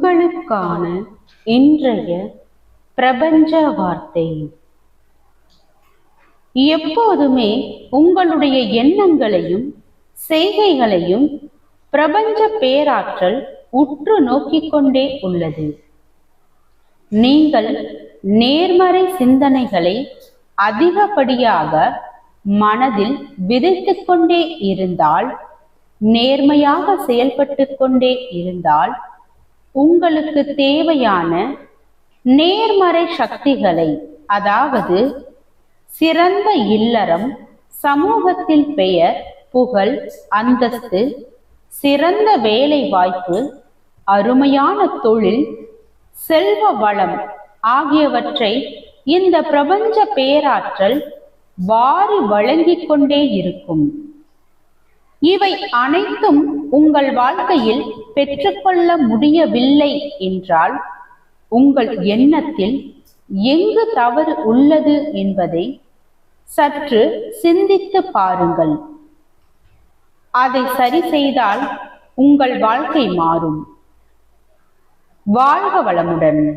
உங்களுக்கான இன்றைய பிரபஞ்ச வார்த்தை. எப்போதுமே உங்களுடைய எண்ணங்களையும் செய்கைகளையும் பிரபஞ்ச பேராற்றல் உற்று நோக்கிக் கொண்டே உள்ளது. நீங்கள் நேர்மறை சிந்தனைகளை அதிகப்படியாக மனதில் விதைத்துக் கொண்டே இருந்தால், நேர்மையாக செயல்பட்டு கொண்டே இருந்தால், உங்களுக்கு தேவையான நேர்மறை சக்திகளை, அதாவது சிறந்த இல்லறம், சமூகத்தில் பெயர், புகழ், அந்தஸ்து, சிறந்த வேலை வாய்ப்பு, அருமையான தொழில், செல்வ வளம் ஆகியவற்றை இந்த பிரபஞ்ச பேராற்றல் வாரி வழங்கிக் கொண்டே இருக்கும். இவை அனைத்தும் உங்கள் வாழ்க்கையில் பெற்றுக்கொள்ள முடியவில்லை என்றால், உங்கள் எண்ணத்தில் எங்கு தவறு உள்ளது என்பதை சற்று சிந்தித்து பாருங்கள். அதை சரி செய்தால் உங்கள் வாழ்க்கை மாறும். வாழ்க வளமுடன்.